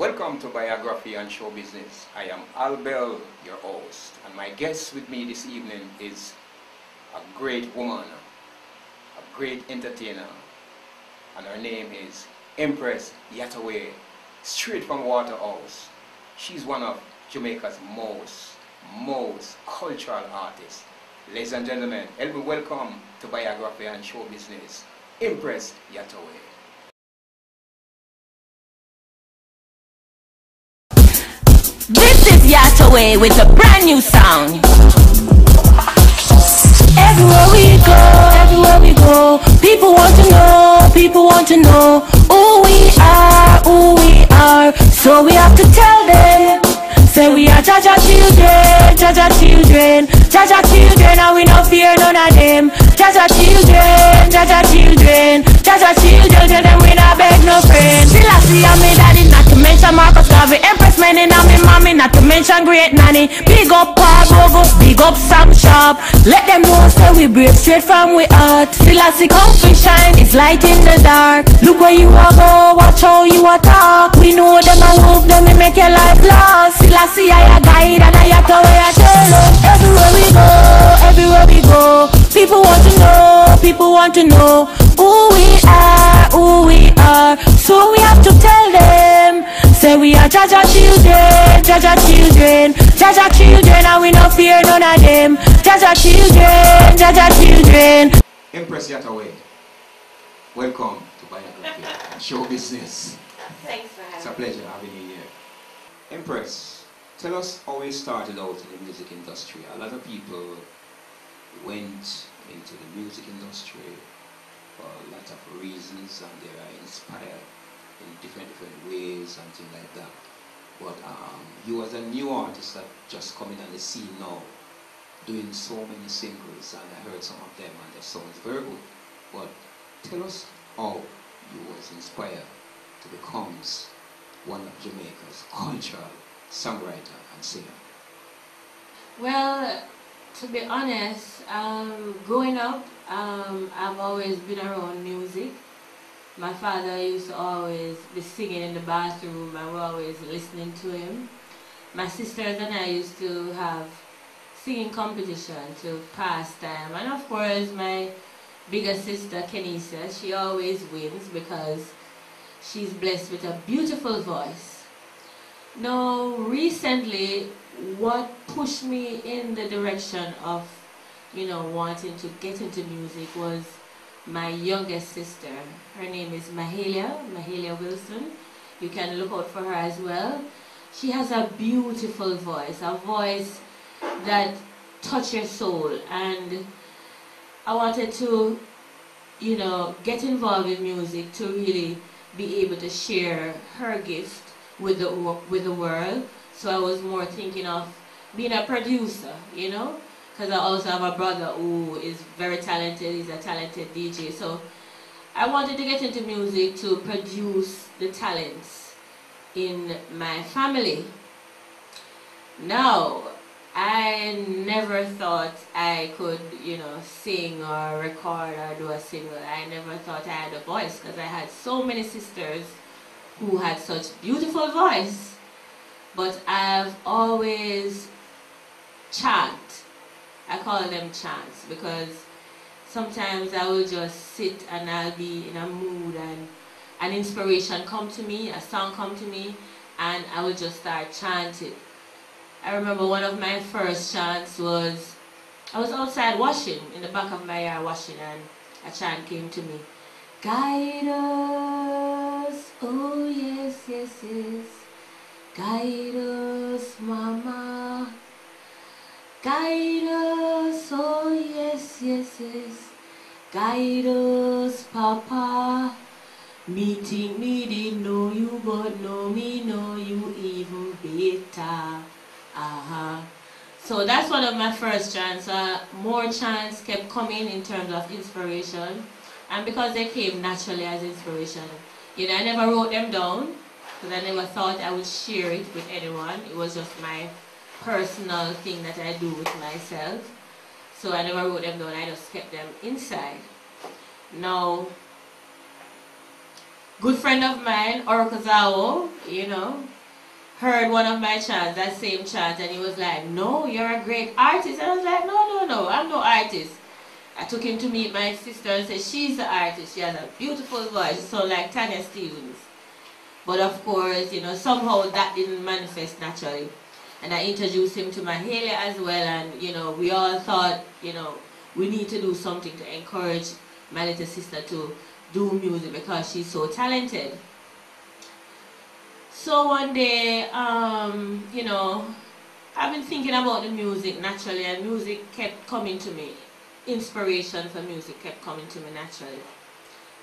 Welcome to Biography and Show Business. I am Albel, your host, and my guest with me this evening is a great woman, a great entertainer, and her name is Empress Yahtoweh, straight from Waterhouse. She's one of Jamaica's most cultural artists. Ladies and gentlemen, help me welcome to Biography and Show Business, Empress Yahtoweh. This is Yahtoweh with a brand new song. Everywhere we go, people want to know who we are. So we have to tell them, say we are Jaja children, and we no fear none of them. Jaja children, tell them we not beg no friends. Still I see me daddy, not to mention Marcus Garvey, Empress Manning, and me mommy, not to mention Great Nanny. Big up Paul Bogo, big up Sam Sharp. Let them know say we brave straight from we heart. Still I see comfy shine, it's light in the dark. Look where you are go, watch how you are talk. We know them and hope them we make your life last. Still I see I a guide and I have to way I tell them. Everywhere we go, people want to know who we are. So we have to tell them, say we are Jaja children, and we no fear none of them. Jaja children. Empress Yahtoweh, welcome to Biography and Show Business. Thanks for having me. It's a pleasure having you here. Empress, tell us how you started out in the music industry. A lot of people went into the music industry for a lot of reasons, and they are inspired in different ways and things like that. But you as a new artist that just coming on the scene now, doing so many singles, and I heard some of them and they sounds very good. But tell us how you was inspired to become one of Jamaica's cultural songwriter and singer. Well, to be honest, growing up, I've always been around music. My father used to always be singing in the bathroom and we're always listening to him. My sisters and I used to have singing competition to pass time. And of course, my bigger sister, Kenisa, she always wins because she's blessed with a beautiful voice. Now, recently, what pushed me in the direction of, wanting to get into music was my youngest sister. Her name is Mahalia Wilson. You can look out for her as well. She has a beautiful voice, a voice that touches your soul. And I wanted to, get involved in music to really be able to share her gift with the world. So I was more thinking of being a producer, because I also have a brother who is very talented. He's a talented DJ. So I wanted to get into music to produce the talents in my family. Now, I never thought I could, sing or record or do a single. I never thought I had a voice because I had so many sisters who had such beautiful voice. But I've always chant. I call them chants because sometimes I will just sit and I'll be in a mood and an inspiration come to me, a song come to me, and I will just start chanting. I remember one of my first chants was, I was outside washing, in the back of my yard washing, and a chant came to me. Guide us, oh yes, yes, yes. Guide us, Mama. Guide us, oh yes, yes, yes. Guide us, Papa. Me think me didn't know you, but know me know you even better. So that's one of my first chants. More chants kept coming in terms of inspiration. And because they came naturally as inspiration, I never wrote them down because I never thought I would share it with anyone. It was just my personal thing that I do with myself. So I never wrote them down, I just kept them inside. Now, good friend of mine, Orokazawa, you know, heard one of my chants, that same chant, and he was like, no, you're a great artist. And I was like, no, I'm no artist. I took him to meet my sister and said, she's the artist. She has a beautiful voice, so like Tanya Stevens. But of course, you know, somehow that didn't manifest naturally. And I introduced him to Mahalia as well, and, you know, we all thought, you know, we need to do something to encourage my little sister to do music because she's so talented. So one day, you know, I've been thinking about the music naturally, and music kept coming to me. Inspiration for music kept coming to me naturally.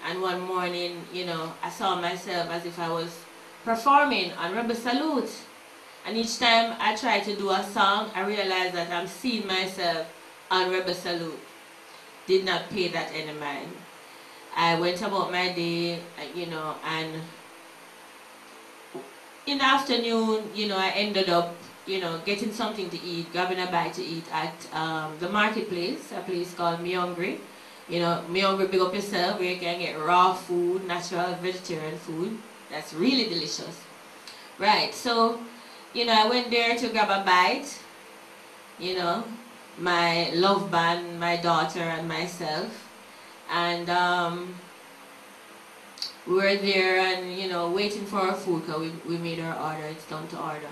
And one morning, you know, I saw myself as if I was performing on Rebel Salute. And each time I tried to do a song, I realized that I'm seeing myself on Rebel Salute. Did not pay that any mind. I went about my day, you know, and in the afternoon, you know, I ended up, you know, getting something to eat, grabbing a bite to eat at the marketplace, a place called Me Hungry. You know, Me Hungry, big up yourself, where you can get raw food, natural vegetarian food. That's really delicious. Right, so, you know, I went there to grab a bite. You know, my love band, my daughter and myself. And we were there and, you know, waiting for our food because we made our order, it's done to order.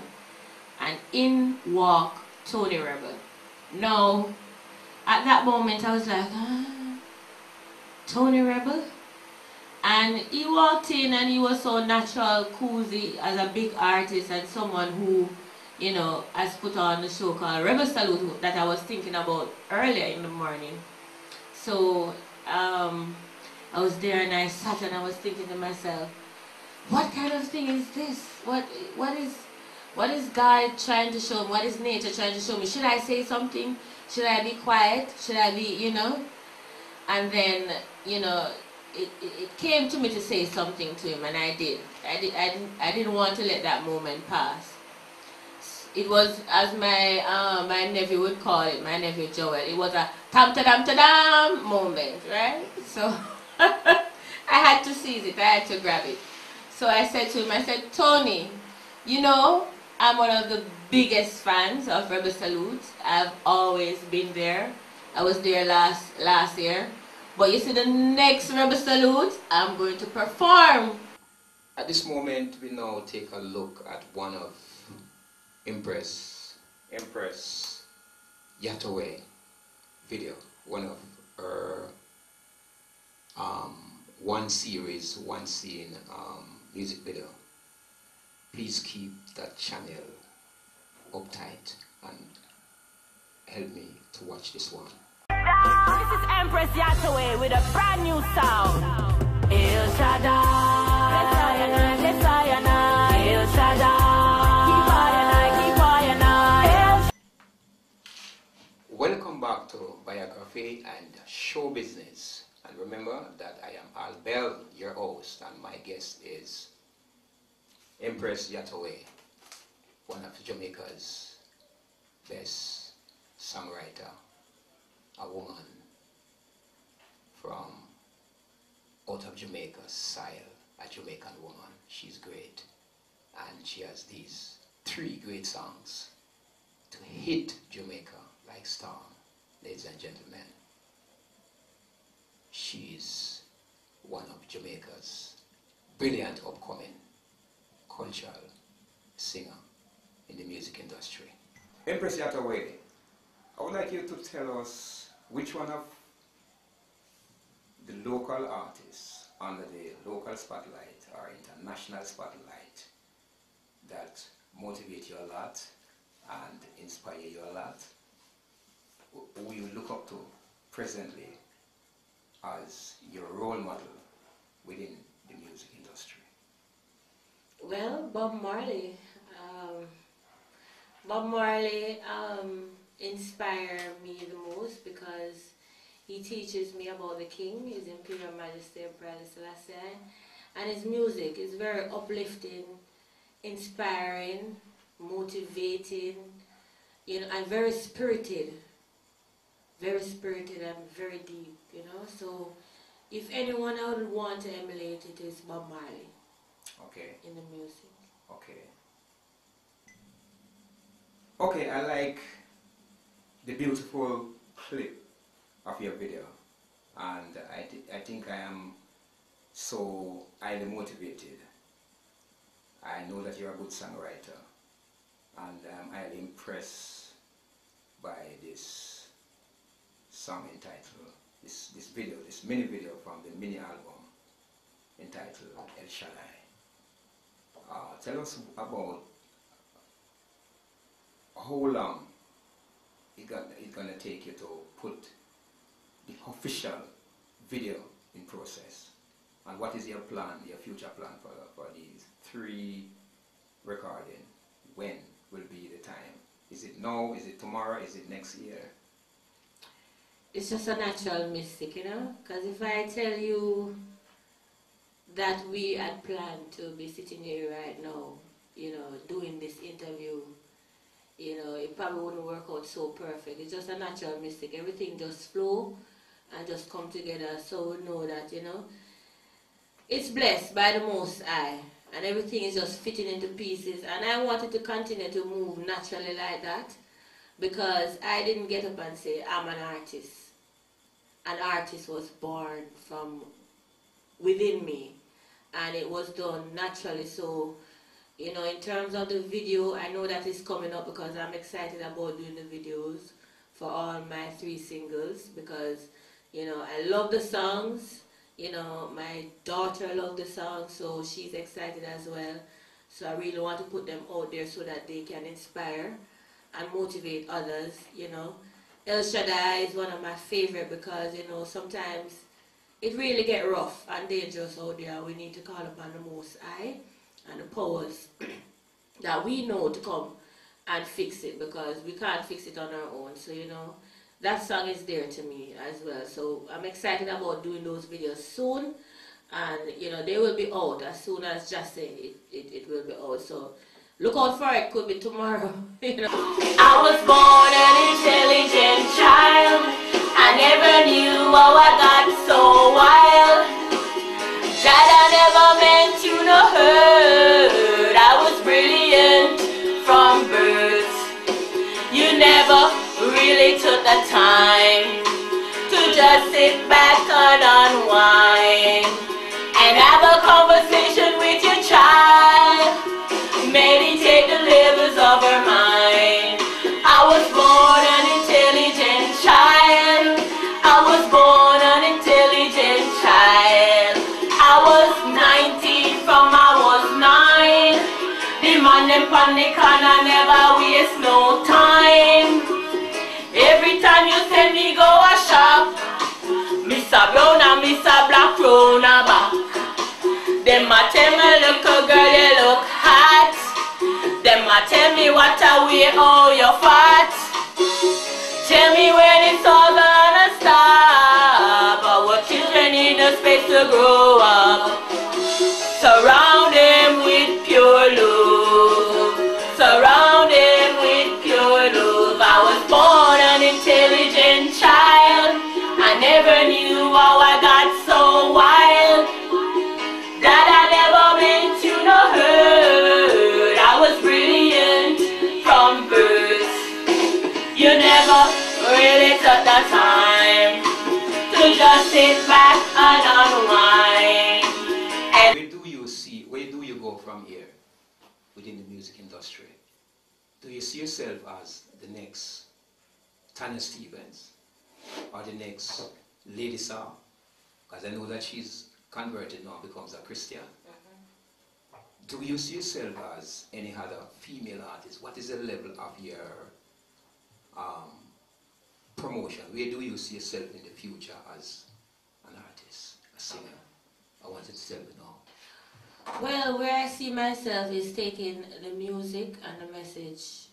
And in walked Tony Rebel. Now, at that moment I was like, Tony Rebel? And he walked in and he was so natural, cozy, as a big artist and someone who, you know, has put on the show called Rebel Salute that I was thinking about earlier in the morning. So, I was there and I sat and I was thinking to myself, what kind of thing is this? What is God trying to show me? What is nature trying to show me? Should I say something? Should I be quiet? Should I be, you know? And then, you know, it came to me to say something to him, and I did. I didn't want to let that moment pass. It was, as my nephew would call it, my nephew Joel, it was a tam-ta-dam-ta-dam moment, right? So I had to seize it, I had to grab it. So I said to him, I said, Tony, you know, I'm one of the biggest fans of Rebel Salute. I've always been there. I was there last year. But you see, the next Rebel Salute, I'm going to perform. At this moment, we now take a look at one of Empress Yahtoweh video, one of her one series, one scene music video. Please keep that channel uptight and help me to watch this one. This is Empress Yahtoweh with a brand new sound. El Shaddai, El Shaddai. Welcome back to Biography and Show Business. And remember that I am Al Bell, your host, and my guest is Empress Yahtoweh, one of Jamaica's best songwriter, a woman from out of Jamaica's soil, a Jamaican woman. She's great, and she has these 3 great songs to hit Jamaica like storm. Ladies and gentlemen, she's one of Jamaica's brilliant upcoming cultural singer in the music industry. Empress Yahtoweh, I would like you to tell us which one of the local artists under the local spotlight or international spotlight that motivate you a lot and inspire you a lot, who you look up to presently as your role model within the music industry. Well, Bob Marley. Bob Marley inspired me the most because he teaches me about the King, His Imperial Majesty Emperor Selassie, and his music is very uplifting, inspiring, motivating, you know, and very spirited and very deep, you know. So If anyone I would want to emulate, it is Bob Marley. Okay. In the music. Okay. Okay, I like the beautiful clip of your video, and I think I am so highly motivated. I know that you're a good songwriter, and I'm highly impressed by this song entitled, this video, this mini video from the mini album entitled El Shaddai. Tell us about how long it's gonna take you to put the official video in process, and what is your plan, your future plan for these 3 recording? When will be the time? Is it now? Is it tomorrow? Is it next year? It's just a natural mystic, you know, because if I tell you that we had planned to be sitting here right now, you know, doing this interview, you know, it probably wouldn't work out so perfect. It's just a natural mystic. Everything just flow and just come together, so we know that, you know, it's blessed by the Most High, and everything is just fitting into pieces. And I wanted to continue to move naturally like that, because I didn't get up and say, I'm an artist. An artist was born from within me, and it was done naturally. So, you know, in terms of the video, I know that it's coming up because I'm excited about doing the videos for all my 3 singles, because, you know, I love the songs. You know, my daughter loves the songs, so she's excited as well. So I really want to put them out there so that they can inspire and motivate others, you know. El Shaddai is one of my favorite because, you know, sometimes it really get rough and dangerous out there. We need to call upon the Most High and the powers that we know to come and fix it, because we can't fix it on our own. So, you know, that song is there to me as well. So I'm excited about doing those videos soon, and, you know, they will be out as soon as just say it will be out. So look out for it. Could be tomorrow. You know. I was born an intelligent child. I never knew how I got so wild. That I never meant to no hurt. I was brilliant from birth. You never really took the time to just sit back and unwind and have a conversation with your child. Meditate the levels of her mind. I was born an intelligent child. I was born an intelligent child. I was 19 from I was 9. The man them on the corner never waste no time. Every time you send me go a shop, Mr. Brown and Mr. Black round a back. Them a tell me, look a girl, you look hot. Them a tell me what a way, oh you fat. Tell me when it's all gonna stop. Our children need a space to grow up. Surround them with pure love. Surround them with pure love. I was born an intelligent child. I never knew how I got so wild. That I never meant to no hurt. I was brilliant from birth. You never really took the time to just sit back and unwind. And where do you go from here within the music industry? Do you see yourself as the next Tanya Stevens or the next Lady Saw? Because I know that she's converted now, becomes a Christian. Do you see yourself as any other female artist? What is the level of your promotion? Where do you see yourself in the future as an artist, a singer? I wanted to tell you now. Well, where I see myself is taking the music and the message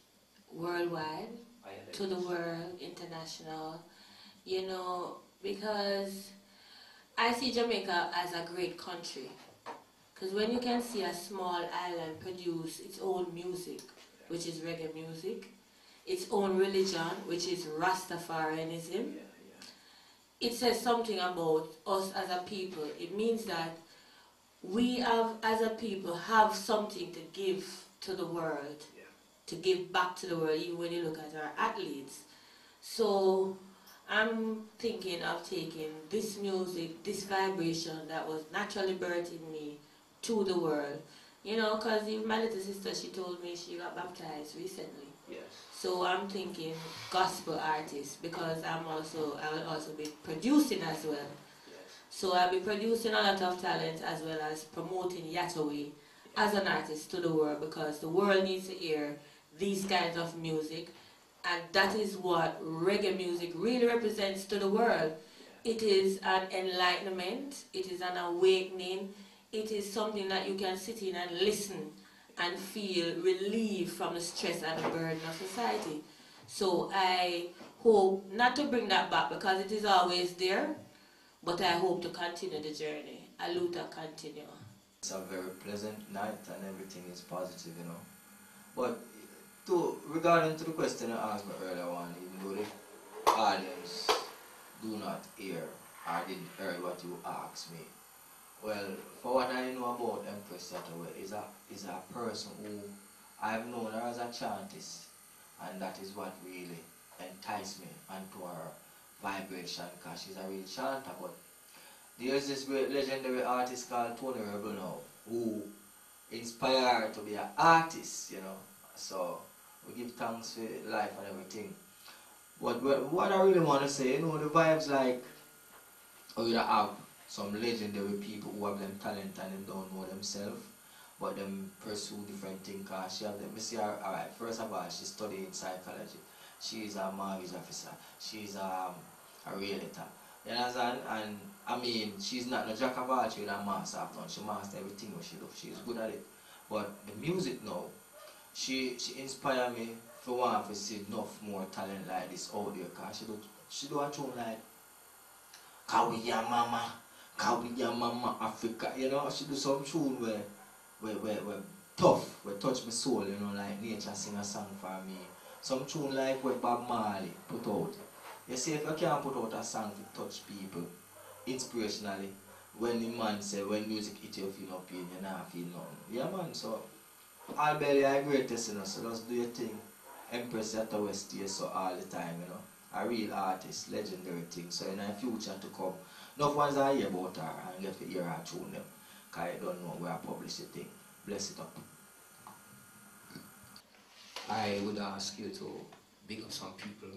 worldwide, to the world, international, you know, because I see Jamaica as a great country. Because when you can see a small island produce its own music, which is reggae music, its own religion, which is Rastafarianism, it says something about us as a people. It means that we have, as a people, have something to give to the world, to give back to the world, even when you look at our athletes. So I'm thinking of taking this music, this vibration that was naturally birthed in me to the world. You know, because even my little sister, she told me she got baptized recently. Yes. So I'm thinking gospel artist, because I will also be producing as well. So I'll be producing a lot of talent as well as promoting Yahtoweh as an artist to the world, because the world needs to hear these kinds of music, and that is what reggae music really represents to the world. It is an enlightenment, it is an awakening, it is something that you can sit in and listen and feel relief from the stress and the burden of society. So I hope not to bring that back, because it is always there, but I hope to continue the journey. Aluta continue. It's a very pleasant night and everything is positive, you know. But regarding to the question I asked me earlier on, even though the audience do not hear or didn't hear what you asked me, well, for what I know about Empress Yahtoweh is a person who I've known her as a chantist, and that is what really enticed me onto her vibration, because she's a real chanter. But there's this great legendary artist called Tony Rebel now, who inspired her to be an artist, you know. So we give thanks for life and everything. But what I really want to say, you know, the vibes like we have some legendary people who have them talent and them don't know themselves, but them pursue different things. Cause she have them. Me see her. Alright, first of all, she's studying psychology. She's a mortgage officer. She's a realtor. You understand? And I mean, she's not a jack of all trades and master of none. She masters everything what she does. She's good at it. But the music now, she inspired me for want to see enough more talent like this out there. Cause she do a tune like Kawiya Mama Africa. You know, she do some tune where tough, where touch my soul. You know, like Nature sing a song for me. Some tune like what Bob Marley put out. You see, if you can't put out a song to touch people inspirationally, when the man say when music hit you feel no pain, you not feel nothing. Yeah man, so all belly are greatest, you know, so just do your thing. Empress Yahtoweh stays so all the time, you know. A real artist, legendary thing. So in the future to come, enough ones are hear about her and get to hear her tune them. Because I don't know where I publish the thing. Bless it up. I would ask you to big up some people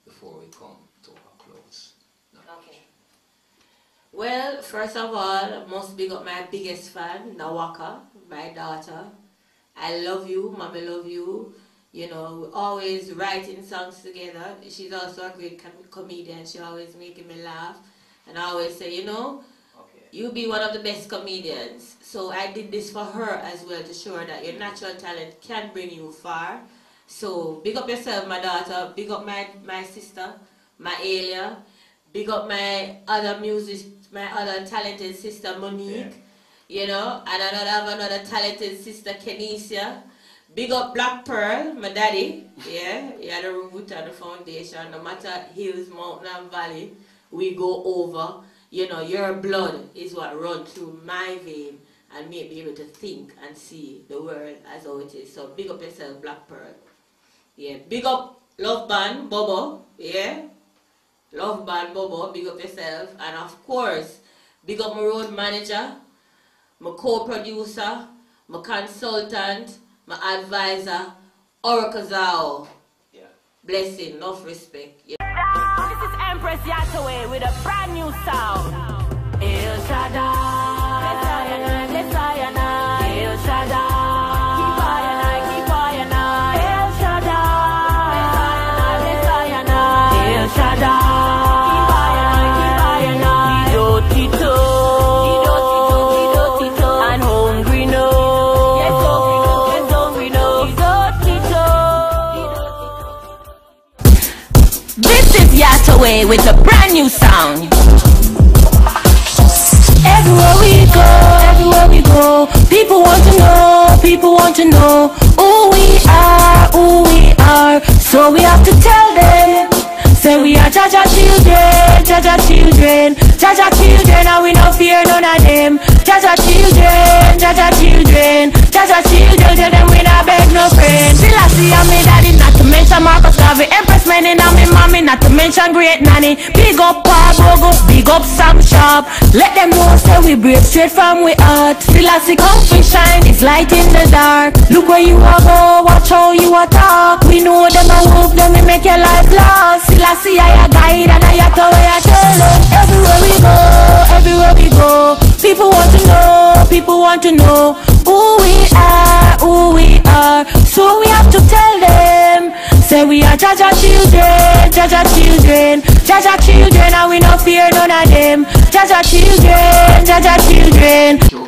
before we come to a close. Okay. Well, first of all, I must big up my biggest fan, Nawaka, my daughter. I love you, Mommy love you. You know, we're always writing songs together. She's also a great comedian. She always making me laugh. And I always say, you know, you be one of the best comedians. So I did this for her as well, to show her that your natural talent can bring you far. So big up yourself, my daughter. Big up my sister, my Alia. Big up my other talented sister, Monique. Yeah. You know, and I have another talented sister, Kenesia. Big up Black Pearl, my daddy. Yeah, he had a root and a foundation. No matter hills, mountain and valley, we go over. You know, your blood is what runs through my vein and make me able to think and see the world as how it is. So big up yourself, Black Pearl. Yeah, big up Love Band, Bobo. Yeah, Love Band, Bobo, big up yourself. And of course, big up my road manager, my co-producer, my consultant, my advisor, Orokazao. Yeah. Blessing, enough respect. Yeah. This is Empress Yahtoweh with a brand new sound. El Shaddai, El Shaddai, keep I, El Shaddai, El Shaddai, keep I, and hungry no. Yes, hungry no. This is Yahtoweh with a brand new sound. Everywhere we go, people want to know who we are, so we have to tell them, Say we are Jaja children, Jaja children, Jaja children, and we no fear none of them. Jaja children, Jaja children, Jaja children, tell them we not beg no friend. Selassie and me daddy, not to mention Marcus Garvey, Empress Menin and me mommy, not to mention Great Nanny. Big up Pa Bogo, big up Sam Sharp. Let them know say we brave straight from we heart. Selassie come fi shine, it's light in the dark. Look where you are go, watch how you are talk. We know them a wolf, them we make your life lost. Selassie I a guide and I have to way I tell them. Everywhere we go, everywhere we go. People want to know, people want to know who we are, who we are. So we have to tell them. Say we are Jaja children, Jaja children, Jaja children, and we no fear none of them. Jaja children, Jaja children.